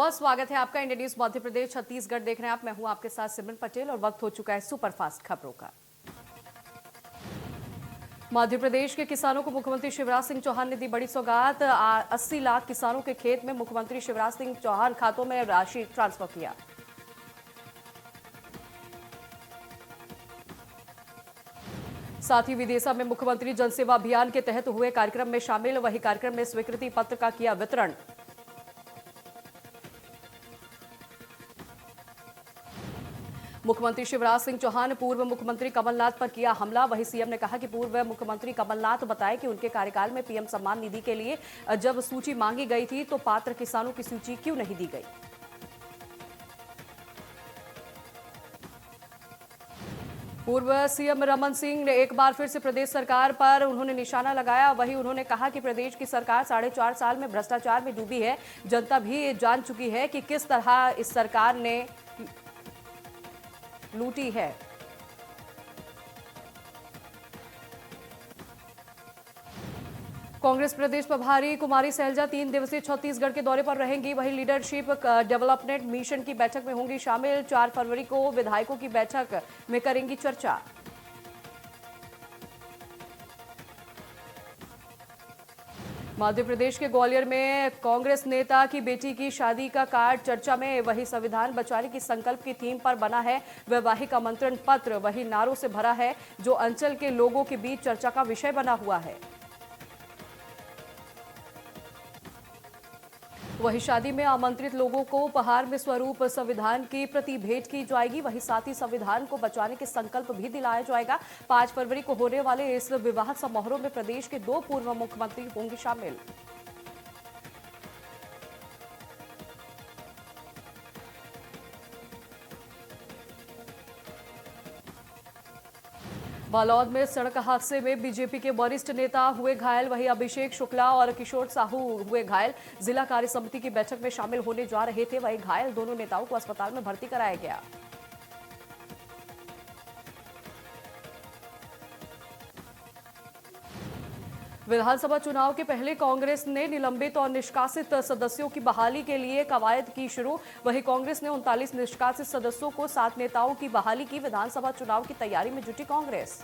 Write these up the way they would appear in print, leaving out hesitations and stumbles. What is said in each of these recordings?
बहुत स्वागत है आपका इंडिया न्यूज मध्य प्रदेश छत्तीसगढ़ देख रहे हैं आप। मैं हूं आपके साथ सिमरन पटेल और वक्त हो चुका है सुपरफास्ट खबरों का। मध्य प्रदेश के किसानों को मुख्यमंत्री शिवराज सिंह चौहान ने दी बड़ी सौगात। 80 लाख किसानों के खेत में मुख्यमंत्री शिवराज सिंह चौहान खातों में राशि ट्रांसफर किया। साथ ही विदेशा में मुख्यमंत्री जनसेवा अभियान के तहत हुए कार्यक्रम में शामिल। वही कार्यक्रम में स्वीकृति पत्र का किया वितरण। मुख्यमंत्री शिवराज सिंह चौहान ने पूर्व मुख्यमंत्री कमलनाथ पर किया हमला। वहीं सीएम ने कहा कि पूर्व मुख्यमंत्री कमलनाथ बताए कि उनके कार्यकाल में पीएम सम्मान निधि के लिए जब सूची मांगी गई थी तो पात्र किसानों की सूची क्यों नहीं दी गई। पूर्व सीएम रमन सिंह ने एक बार फिर से प्रदेश सरकार पर उन्होंने निशाना लगाया। वहीं उन्होंने कहा कि प्रदेश की सरकार 4.5 साल में भ्रष्टाचार में डूबी है। जनता भी जान चुकी है कि किस तरह इस सरकार ने लूटी है। कांग्रेस प्रदेश प्रभारी कुमारी सैलजा 3 दिवसीय छत्तीसगढ़ के दौरे पर रहेंगी। वहीं लीडरशिप डेवलपमेंट मिशन की बैठक में होंगी शामिल। 4 फरवरी को विधायकों की बैठक में करेंगी चर्चा। मध्य प्रदेश के ग्वालियर में कांग्रेस नेता की बेटी की शादी का कार्ड चर्चा में। वही संविधान बचाने की संकल्प की थीम पर बना है वैवाहिक आमंत्रण पत्र। वही नारों से भरा है जो अंचल के लोगों के बीच चर्चा का विषय बना हुआ है। वही शादी में आमंत्रित लोगों को उपहार में स्वरूप संविधान की प्रति भेंट की जाएगी। वही साथ ही संविधान को बचाने के संकल्प भी दिलाया जाएगा। 5 फरवरी को होने वाले इस विवाह समारोह में प्रदेश के 2 पूर्व मुख्यमंत्री होंगे शामिल। बालोद में सड़क हादसे में बीजेपी के वरिष्ठ नेता हुए घायल। वहीं अभिषेक शुक्ला और किशोर साहू हुए घायल। जिला कार्य समिति की बैठक में शामिल होने जा रहे थे। वहीं घायल दोनों नेताओं को अस्पताल में भर्ती कराया गया। विधानसभा चुनाव के पहले कांग्रेस ने निलंबित और निष्कासित सदस्यों की बहाली के लिए कवायद की शुरू। वहीं कांग्रेस ने 39 निष्कासित सदस्यों को 7 नेताओं की बहाली की। विधानसभा चुनाव की तैयारी में जुटी कांग्रेस।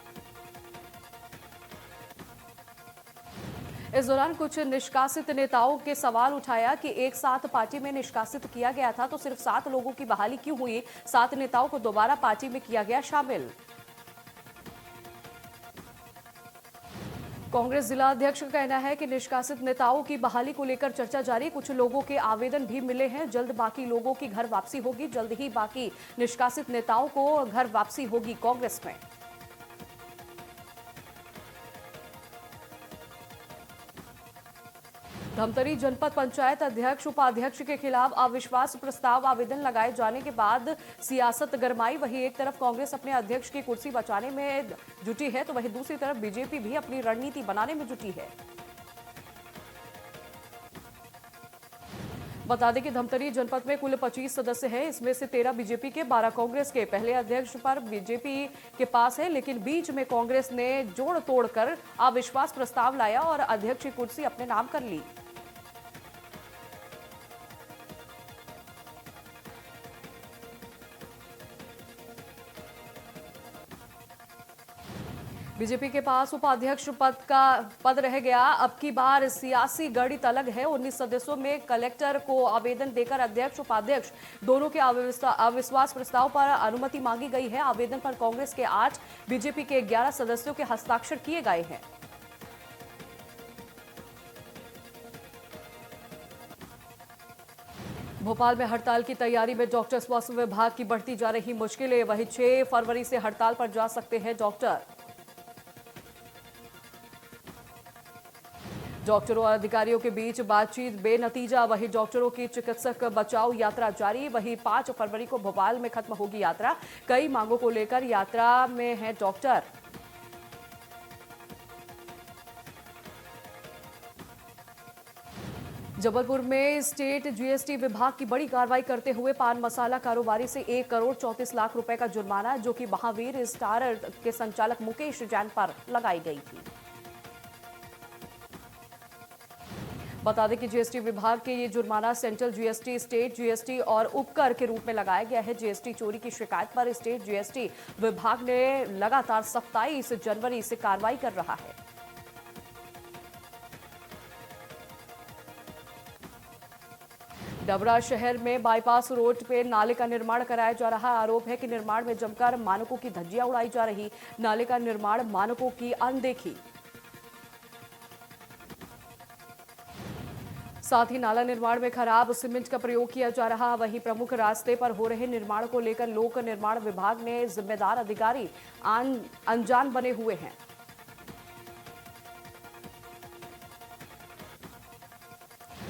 इस दौरान कुछ निष्कासित नेताओं के सवाल उठाया कि एक साथ पार्टी में निष्कासित किया गया था तो सिर्फ 7 लोगों की बहाली क्यों हुई। 7 नेताओं को दोबारा पार्टी में किया गया शामिल। कांग्रेस जिला अध्यक्ष का कहना है कि निष्कासित नेताओं की बहाली को लेकर चर्चा जारी। कुछ लोगों के आवेदन भी मिले हैं। जल्द बाकी लोगों की घर वापसी होगी। जल्द ही बाकी निष्कासित नेताओं को घर वापसी होगी कांग्रेस में। धमतरी जनपद पंचायत अध्यक्ष उपाध्यक्ष के खिलाफ अविश्वास प्रस्ताव आवेदन लगाए जाने के बाद सियासत गरमाई। वहीं एक तरफ कांग्रेस अपने अध्यक्ष की कुर्सी बचाने में जुटी है तो वहीं दूसरी तरफ बीजेपी भी अपनी रणनीति बनाने में जुटी है। बता दें कि धमतरी जनपद में कुल 25 सदस्य हैं। इसमें से 13 बीजेपी के, 12 कांग्रेस के। पहले अध्यक्ष पर बीजेपी के पास है लेकिन बीच में कांग्रेस ने जोड़ तोड़ कर अविश्वास प्रस्ताव लाया और अध्यक्ष की कुर्सी अपने नाम कर ली। बीजेपी के पास उपाध्यक्ष पद रह गया। अब की बार सियासी गणित अलग है। 19 सदस्यों में कलेक्टर को आवेदन देकर अध्यक्ष उपाध्यक्ष दोनों के अविश्वास प्रस्ताव पर अनुमति मांगी गई है। आवेदन पर कांग्रेस के 8, बीजेपी के 11 सदस्यों के हस्ताक्षर किए गए हैं। भोपाल में हड़ताल की तैयारी में डॉक्टर। स्वास्थ्य विभाग की बढ़ती जा रही मुश्किलें। वहीं 6 फरवरी से हड़ताल पर जा सकते हैं डॉक्टर। डॉक्टरों और अधिकारियों के बीच बातचीत बेनतीजा। वहीं डॉक्टरों की चिकित्सक बचाओ यात्रा जारी। वहीं 5 फरवरी को भोपाल में खत्म होगी यात्रा। कई मांगों को लेकर यात्रा में है डॉक्टर। जबलपुर में स्टेट जीएसटी विभाग की बड़ी कार्रवाई करते हुए पान मसाला कारोबारी से 1 करोड़ 34 लाख रुपए का जुर्माना जो कि महावीर स्टार के संचालक मुकेश जैन पर लगाई गई थी। बता दें कि जीएसटी विभाग के ये जुर्माना सेंट्रल जीएसटी, स्टेट जीएसटी और उपकर के रूप में लगाया गया है। जीएसटी चोरी की शिकायत पर स्टेट जीएसटी विभाग ने लगातार 27 जनवरी से कार्रवाई कर रहा है। डबरा शहर में बाईपास रोड पे नाले का निर्माण कराया जा रहा। आरोप है कि निर्माण में जमकर मानकों की धज्जियां उड़ाई जा रही। नाले का निर्माण मानकों की अनदेखी। साथ ही नाला निर्माण में खराब सीमेंट का प्रयोग किया जा रहा। वहीं प्रमुख रास्ते पर हो रहे निर्माण को लेकर लोक निर्माण विभाग ने जिम्मेदार अधिकारी अनजान बने हुए हैं।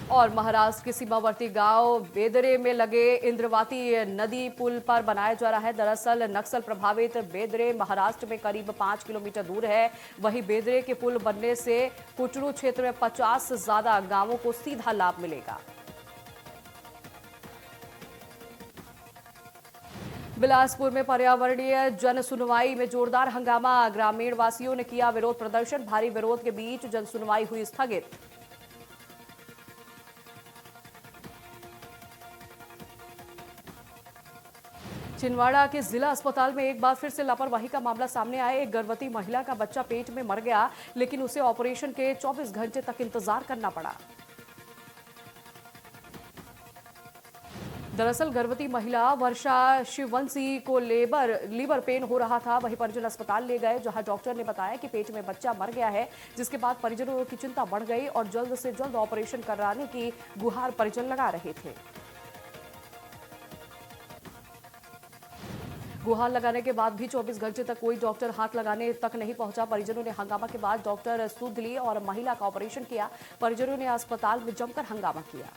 और महाराष्ट्र के सीमावर्ती गांव बेदरे में लगे इंद्रवती नदी पुल पर बनाया जा रहा है। दरअसल नक्सल प्रभावित बेदरे महाराष्ट्र में करीब 5 किलोमीटर दूर है। वहीं बेदरे के पुल बनने से कुटरू क्षेत्र में 50 से ज्यादा गांवों को सीधा लाभ मिलेगा। बिलासपुर में पर्यावरणीय जन सुनवाई में जोरदार हंगामा। ग्रामीण वासियों ने किया विरोध प्रदर्शन। भारी विरोध के बीच जन सुनवाई हुई स्थगित। छिंदवाड़ा के जिला अस्पताल में एक बार फिर से लापरवाही का मामला सामने आया। एक गर्भवती महिला का बच्चा पेट में मर गया, लेकिन उसे ऑपरेशन के 24 घंटे तक इंतजार करना पड़ा। दरअसल गर्भवती महिला वर्षा शिववंशी को लीवर पेन हो रहा था। वहीं परिजन अस्पताल ले गए, जहां डॉक्टर ने बताया कि पेट में बच्चा मर गया है, जिसके बाद परिजनों की चिंता बढ़ गई और जल्द से जल्द ऑपरेशन कराने की गुहार परिजन लगा रहे थे। गुहार लगाने के बाद भी 24 घंटे तक कोई डॉक्टर हाथ लगाने तक नहीं पहुंचा। परिजनों ने हंगामा के बाद डॉक्टर सुध ली और महिला का ऑपरेशन किया। परिजनों ने अस्पताल में जमकर हंगामा किया।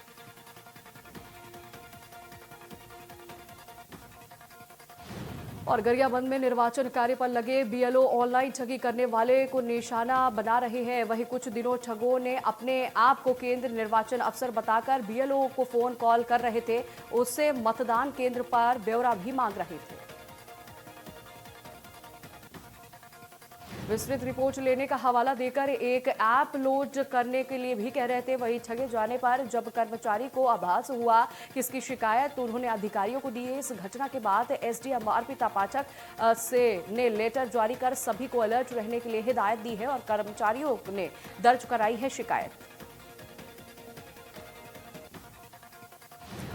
और गरियाबंद में निर्वाचन कार्य पर लगे बीएलओ ऑनलाइन ठगी करने वाले को निशाना बना रहे हैं। वहीं कुछ दिनों ठगों ने अपने आप को केंद्र निर्वाचन अफसर बताकर बीएलओ को फोन कॉल कर रहे थे। उससे मतदान केंद्र पर ब्यौरा भी मांग रहे थे। विस्तृत रिपोर्ट लेने का हवाला देकर एक ऐप लोड करने के लिए भी कह रहे थे। वहीं ठगे जाने पर जब कर्मचारी को आभास हुआ कि इसकी शिकायत तो उन्होंने अधिकारियों को दी है। इस घटना के बाद एसडीएम अर्पिता पाठक ने लेटर जारी कर सभी को अलर्ट रहने के लिए हिदायत दी है और कर्मचारियों ने दर्ज कराई है शिकायत।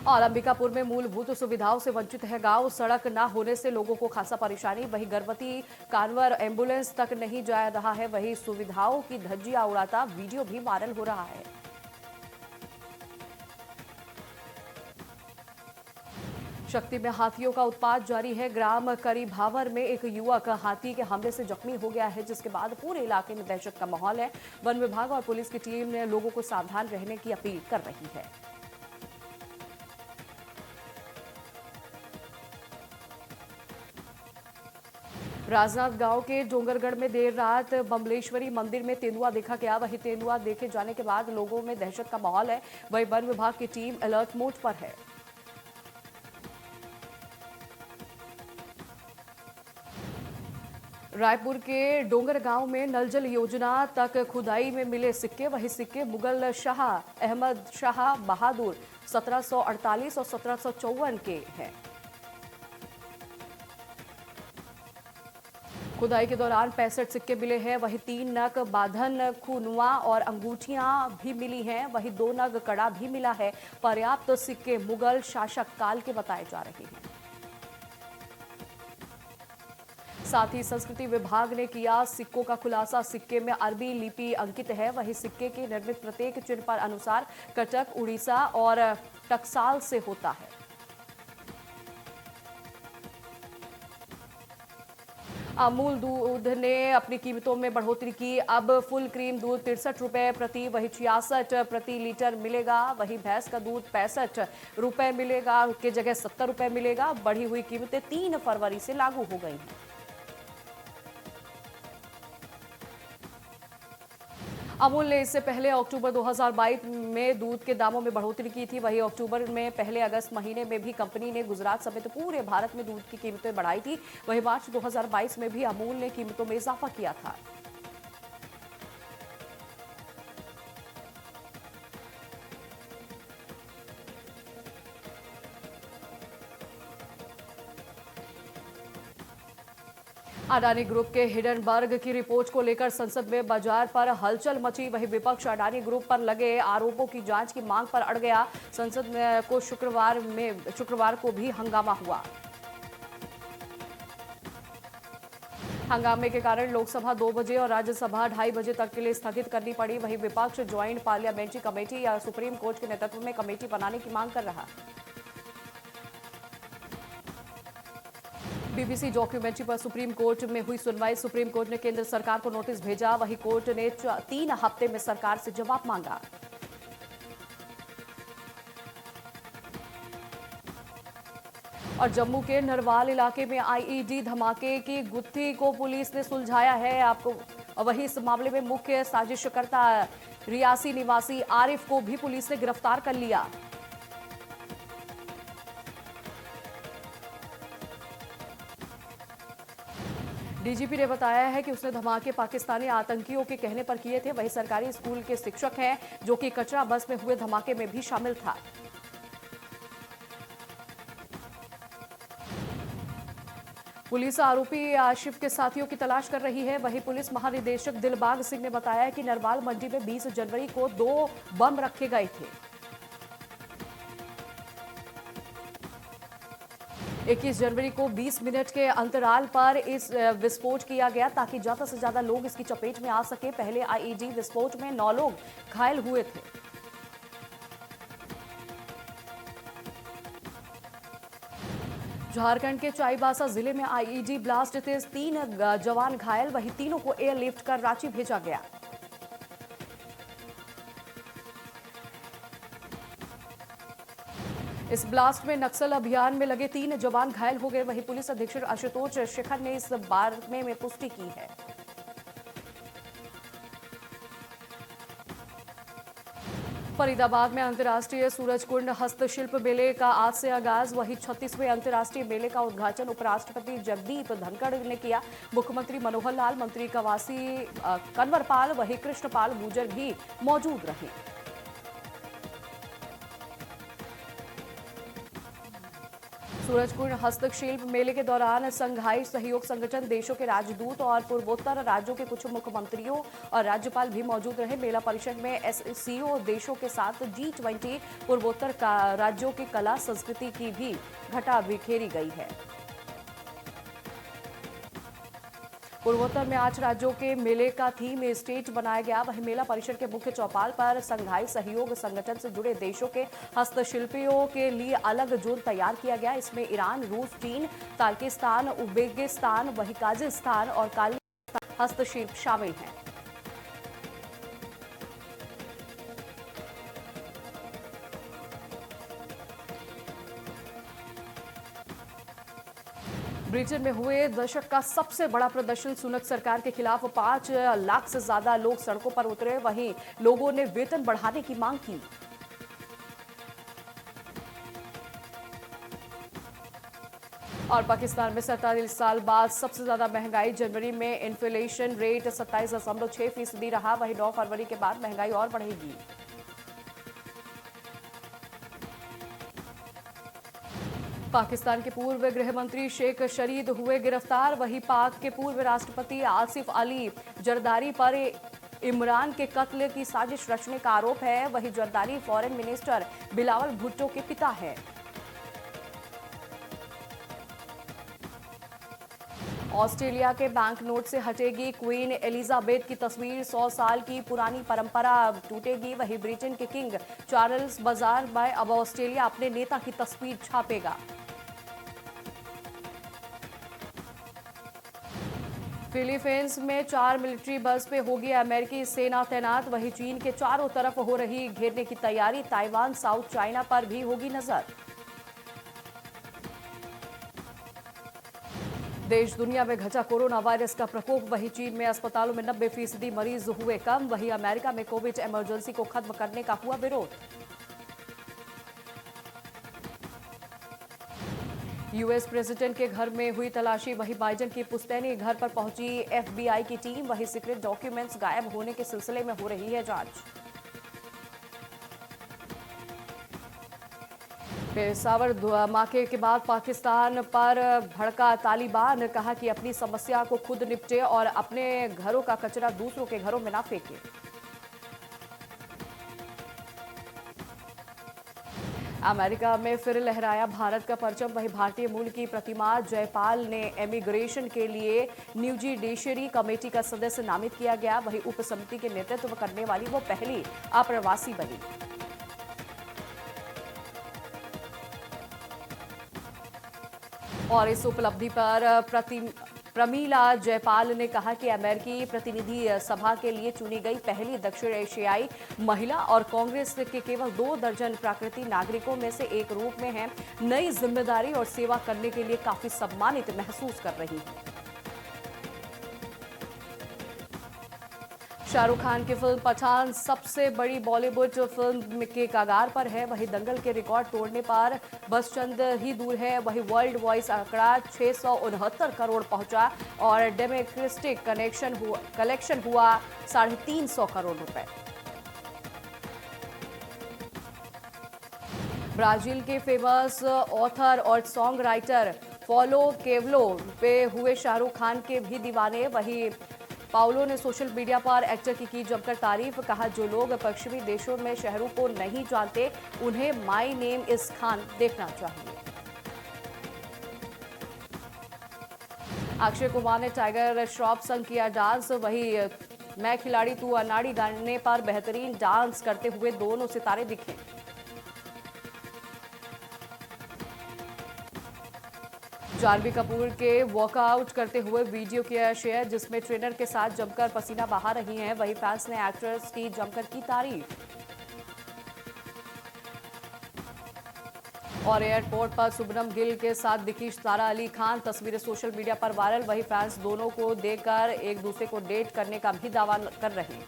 और अंबिकापुर में मूलभूत सुविधाओं से वंचित है गांव। सड़क न होने से लोगों को खासा परेशानी। वहीं गर्भवती कानवर एम्बुलेंस तक नहीं जा रहा है। वहीं सुविधाओं की धज्जियां उड़ाता वीडियो भी वायरल हो रहा है। शक्ति में हाथियों का उत्पात जारी है। ग्राम करीभावर में एक युवक हाथी के हमले से जख्मी हो गया है, जिसके बाद पूरे इलाके में दहशत का माहौल है। वन विभाग और पुलिस की टीम ने लोगों को सावधान रहने की अपील कर रही है। राजनांदगांव के डोंगरगढ़ में देर रात बमलेश्वरी मंदिर में तेंदुआ देखा गया। वहीं तेंदुआ देखे जाने के बाद लोगों में दहशत का माहौल है। वहीं वन विभाग की टीम अलर्ट मोड पर है। रायपुर के डोंगर गांव में नल जल योजना तक खुदाई में मिले सिक्के। वही सिक्के मुगल शाह अहमद शाह बहादुर 1748 और 1754 के हैं। खुदाई के दौरान 65 सिक्के मिले हैं। वहीं 3 नग बाधन खुनवा और अंगूठियां भी मिली हैं। वहीं 2 नग कड़ा भी मिला है। पर्याप्त सिक्के मुगल शासक काल के बताए जा रहे हैं। साथ ही संस्कृति विभाग ने किया सिक्कों का खुलासा। सिक्के में अरबी लिपि अंकित है। वहीं सिक्के के निर्मित प्रत्येक चिन्ह पर अनुसार कटक, उड़ीसा और टकसाल से होता है। अमूल दूध ने अपनी कीमतों में बढ़ोतरी की। अब फुल क्रीम दूध 63 रुपए प्रति, वही 66 प्रति लीटर मिलेगा। वही भैंस का दूध 65 रुपए मिलेगा के जगह 70 रुपए मिलेगा। बढ़ी हुई कीमतें 3 फरवरी से लागू हो गई हैं। अमूल ने इससे पहले अक्टूबर 2022 में दूध के दामों में बढ़ोतरी की थी। वहीं अक्टूबर में पहले अगस्त महीने में भी कंपनी ने गुजरात समेत पूरे भारत में दूध की कीमतें बढ़ाई थी। वहीं मार्च 2022 में भी अमूल ने कीमतों में इजाफा किया था। अडानी ग्रुप के हिडनबर्ग की रिपोर्ट को लेकर संसद में बाजार पर हलचल मची। वही विपक्ष अडानी ग्रुप पर लगे आरोपों की जांच की मांग पर अड़ गया। संसद में को शुक्रवार को भी हंगामा हुआ। हंगामे के कारण लोकसभा 2 बजे और राज्यसभा 2:30 बजे तक के लिए स्थगित करनी पड़ी। वही विपक्ष ज्वाइंट पार्लियामेंट्री कमेटी या सुप्रीम कोर्ट के नेतृत्व में कमेटी बनाने की मांग कर रहा। बीबीसी डॉक्यूमेंट्री पर सुप्रीम कोर्ट में हुई सुनवाई। सुप्रीम कोर्ट ने केंद्र सरकार को नोटिस भेजा। वही कोर्ट ने 3 हफ्ते में सरकार से जवाब मांगा। और जम्मू के नरवाल इलाके में आईईडी धमाके की गुत्थी को पुलिस ने सुलझाया है। आपको वही इस मामले में मुख्य साजिशकर्ता रियासी निवासी आरिफ को भी पुलिस ने गिरफ्तार कर लिया। डीजीपी ने बताया है कि उसने धमाके पाकिस्तानी आतंकियों के कहने पर किए थे। वही सरकारी स्कूल के शिक्षक हैं जो कि कचरा बस में हुए धमाके में भी शामिल था। पुलिस आरोपी आशिफ के साथियों की तलाश कर रही है। वही पुलिस महानिदेशक दिलबाग सिंह ने बताया कि नरवाल मंडी में 20 जनवरी को 2 बम रखे गए थे। 21 जनवरी को 20 मिनट के अंतराल पर इस विस्फोट किया गया ताकि ज्यादा से ज्यादा लोग इसकी चपेट में आ सके। पहले आईईडी विस्फोट में 9 लोग घायल हुए थे। झारखंड के चाईबासा जिले में आईईडी ब्लास्ट से 3 जवान घायल। वहीं तीनों को एयरलिफ्ट कर रांची भेजा गया। इस ब्लास्ट में नक्सल अभियान में लगे 3 जवान घायल हो गए। वहीं पुलिस अधीक्षक आशुतोष शेखर ने इस बारे में पुष्टि की है। फरीदाबाद में अंतर्राष्ट्रीय सूरजकुंड हस्तशिल्प मेले का आज से आगाज। वही 36वें अंतर्राष्ट्रीय मेले का उद्घाटन उपराष्ट्रपति जगदीप धनखड़ ने किया। मुख्यमंत्री मनोहर लाल, मंत्री कवासी कन्वरपाल, वही कृष्णपाल गुर्जर भी मौजूद रहे। सूरजकुंड हस्तशिल्प मेले के दौरान संघाई सहयोग संगठन देशों के राजदूत और पूर्वोत्तर राज्यों के कुछ मुख्यमंत्रियों और राज्यपाल भी मौजूद रहे। मेला परिषद में एससीओ देशों के साथ G20 पूर्वोत्तर राज्यों की कला संस्कृति की भी घटा बिखेरी गई है। पूर्वोत्तर में 8 राज्यों के मेले का थीम स्टेट बनाया गया। वहीं मेला परिषद के मुख्य चौपाल पर संघाई सहयोग संगठन से जुड़े देशों के हस्तशिल्पियों के लिए अलग जोन तैयार किया गया। इसमें ईरान, रूस, चीन, ताजिकिस्तान, उज्बेकिस्तान, वही काजाकिस्तान और काजाकिस्तान हस्तशिल्प शामिल हैं। ब्रिटेन में हुए दशक का सबसे बड़ा प्रदर्शन। सुनक सरकार के खिलाफ 5 लाख से ज्यादा लोग सड़कों पर उतरे। वहीं लोगों ने वेतन बढ़ाने की मांग की। और पाकिस्तान में 47 साल बाद सबसे ज्यादा महंगाई। जनवरी में इन्फ्लेशन रेट 27.6% रहा। वहीं 9 फरवरी के बाद महंगाई और बढ़ेगी। पाकिस्तान के पूर्व गृह मंत्री शेख शरीद हुए गिरफ्तार। वहीं पाक के पूर्व राष्ट्रपति आसिफ अली जरदारी पर इमरान के कत्ल की साजिश रचने का आरोप है। वहीं जरदारी फॉरेन मिनिस्टर बिलावल भुट्टो के पिता है। ऑस्ट्रेलिया के बैंक नोट से हटेगी क्वीन एलिजाबेथ की तस्वीर। 100 साल की पुरानी परंपरा टूटेगी। वहीं ब्रिटेन के किंग चार्ल्स बाजार में अब ऑस्ट्रेलिया अपने नेता की तस्वीर छापेगा। फिलीपींस में 4 मिलिट्री बस पे होगी अमेरिकी सेना तैनात। वहीं चीन के चारों तरफ हो रही घेरने की तैयारी। ताइवान, साउथ चाइना पर भी होगी नजर। देश दुनिया में घटा कोरोना वायरस का प्रकोप। वहीं चीन में अस्पतालों में 90% मरीज हुए कम। वहीं अमेरिका में कोविड इमरजेंसी को खत्म करने का हुआ विरोध। यूएस प्रेसिडेंट के घर में हुई तलाशी। वहीं बाइडेन की पुश्तैनी घर पर पहुंची एफबीआई की टीम। वहीं सीक्रेट डॉक्यूमेंट्स गायब होने के सिलसिले में हो रही है जांच। पेशावर धमाके के बाद पाकिस्तान पर भड़का तालिबान, कहा कि अपनी समस्या को खुद निपटे और अपने घरों का कचरा दूसरों के घरों में ना फेंके। अमेरिका में फिर लहराया भारत का परचम, वही भारतीय मूल की प्रतिमा जयपाल ने इमिग्रेशन के लिए न्यू जुडिशरी कमेटी का सदस्य नामित किया गया। वही उप समिति के नेतृत्व करने वाली वो पहली अप्रवासी बनी। और इस उपलब्धि पर प्रमीला जयपाल ने कहा कि अमेरिकी प्रतिनिधि सभा के लिए चुनी गई पहली दक्षिण एशियाई महिला और कांग्रेस के केवल 2 दर्जन प्राकृतिक नागरिकों में से एक रूप में है। नई जिम्मेदारी और सेवा करने के लिए काफी सम्मानित महसूस कर रही है। शाहरुख खान की फिल्म पठान सबसे बड़ी बॉलीवुड फिल्म के कगार पर है। वही दंगल के रिकॉर्ड तोड़ने पर बस चंद ही दूर है। वही वर्ल्ड वॉइस आंकड़ा 669 करोड़ पहुंचा और डेमोक्रेटिक कलेक्शन हुआ 350 करोड़ रुपए। ब्राजील के फेमस ऑथर और सॉन्ग राइटर पॉलो केवलो पे हुए शाहरुख खान के भी दीवाने। वही पाउलो ने सोशल मीडिया पर एक्टर की जमकर तारीफ, कहा जो लोग पश्चिमी देशों में शाहरुख को नहीं जानते उन्हें माय नेम इज खान देखना चाहिए। अक्षय कुमार ने टाइगर श्रॉफ संग किया डांस। वही मैं खिलाड़ी तू अनाड़ी गाने पर बेहतरीन डांस करते हुए दोनों सितारे दिखे। जानवी कपूर के वर्कआउट करते हुए वीडियो किया शेयर, जिसमें ट्रेनर के साथ जमकर पसीना बहा रही हैं। वही फैंस ने एक्ट्रेस की जमकर की तारीफ। और एयरपोर्ट पर सुब्रम गिल के साथ दिखी सारा अली खान, तस्वीरें सोशल मीडिया पर वायरल। वही फैंस दोनों को देखकर एक दूसरे को डेट करने का भी दावा कर रहे हैं।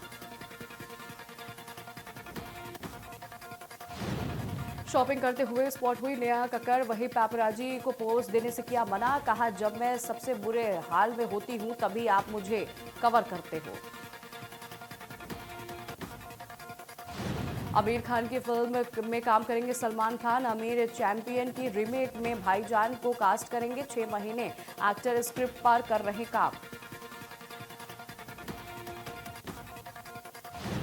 शॉपिंग करते हुए स्पॉट हुई नेहा कक्कड़। वही पैपराजी को पोज देने से किया मना, कहा जब मैं सबसे बुरे हाल में होती हूं तभी आप मुझे कवर करते हो। आमिर खान की फिल्म में काम करेंगे सलमान खान। आमिर चैंपियन की रीमेक में भाईजान को कास्ट करेंगे। 6 महीने एक्टर स्क्रिप्ट पर कर रहे काम।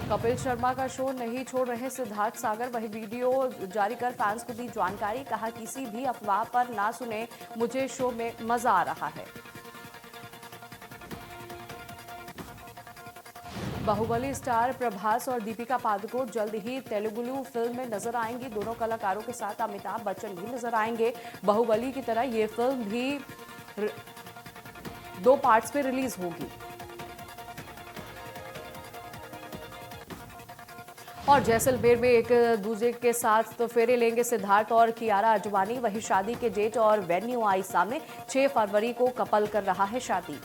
कपिल शर्मा का शो नहीं छोड़ रहे सिद्धार्थ सागर। वही वीडियो जारी कर फैंस को दी जानकारी, कहा किसी भी अफवाह पर ना सुने, मुझे शो में मजा आ रहा है। बाहुबली स्टार प्रभास और दीपिका पादुकोण जल्द ही तेलुगु फिल्म में नजर आएंगी। दोनों कलाकारों के साथ अमिताभ बच्चन भी नजर आएंगे। बाहुबली की तरह ये फिल्म भी 2 पार्ट्स में रिलीज होगी। और जैसलमेर में एक दूसरे के साथ तो फेरे लेंगे सिद्धार्थ और कियारा आडवाणी। वही शादी के डेट और वेन्यू आई सामने। 6 फरवरी को कपल कर रहा है शादी।